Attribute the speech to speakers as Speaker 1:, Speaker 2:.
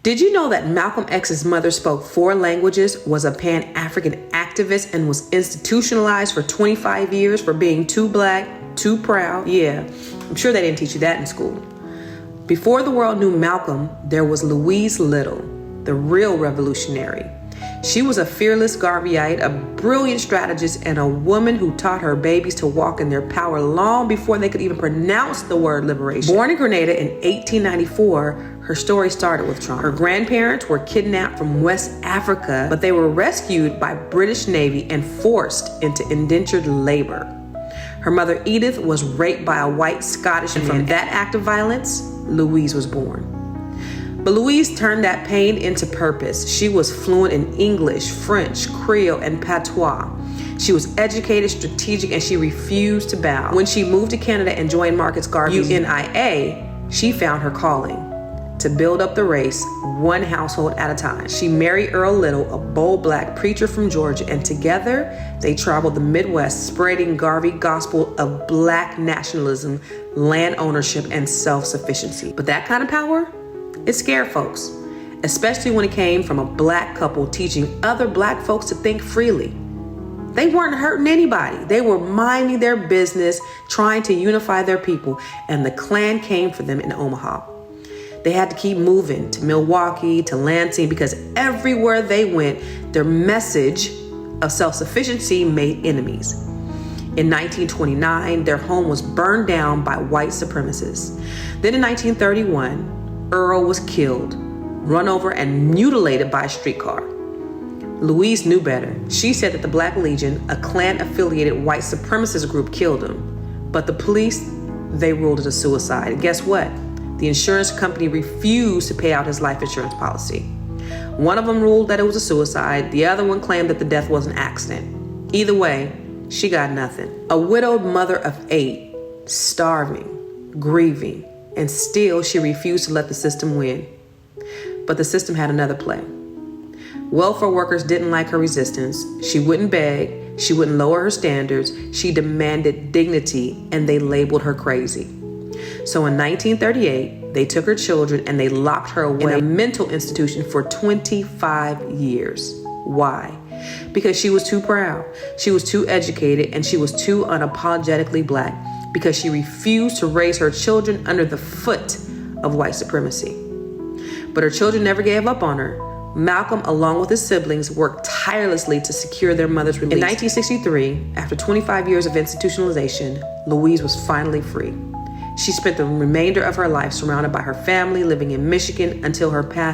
Speaker 1: Did you know that Malcolm X's mother spoke 4 languages, was a Pan-African activist, and was institutionalized for 25 years for being too black, too proud? Yeah, I'm sure they didn't teach you that in school. Before the world knew Malcolm, there was Louise Little, the real revolutionary. She was a fearless Garveyite, a brilliant strategist, and a woman who taught her babies to walk in their power long before they could even pronounce the word liberation. Born in Grenada in 1894, her story started with trauma. Her grandparents were kidnapped from West Africa, but they were rescued by British Navy and forced into indentured labor. Her mother Edith was raped by a white Scottish man. From that act of violence, Louise was born. But Louise turned that pain into purpose. She was fluent in English, French, Creole, and patois. She was educated, strategic, and she refused to bow. When she moved to Canada and joined Marcus Garvey's UNIA, she found her calling to build up the race one household at a time. She married Earl Little, a bold black preacher from Georgia, and together they traveled the Midwest, spreading Garvey gospel of black nationalism, land ownership, and self-sufficiency. But that kind of power, it scared folks, especially when it came from a black couple teaching other black folks to think freely. They weren't hurting anybody. They were minding their business, trying to unify their people, and the Klan came for them in Omaha. They had to keep moving to Milwaukee, to Lansing, because everywhere they went, their message of self-sufficiency made enemies. In 1929, their home was burned down by white supremacists. Then in 1931, Earl was killed, run over, and mutilated by a streetcar. Louise knew better. She said that the Black Legion, a Klan-affiliated white supremacist group, killed him. But the police, they ruled it a suicide. And guess what? The insurance company refused to pay out his life insurance policy. One of them ruled that it was a suicide. The other one claimed that the death was an accident. Either way, she got nothing. A widowed mother of 8, starving, grieving, and still she refused to let the system win. But the system had another play. Welfare workers didn't like her resistance. She wouldn't beg. She wouldn't lower her standards. She demanded dignity, and they labeled her crazy. So in 1938, they took her children and they locked her away in a mental institution for 25 years. Why? Because she was too proud. She was too educated, and she was too unapologetically black, because she refused to raise her children under the foot of white supremacy. But her children never gave up on her. Malcolm, along with his siblings, worked tirelessly to secure their mother's release. In 1963, after 25 years of institutionalization, Louise was finally free. She spent the remainder of her life surrounded by her family, living in Michigan until her passing.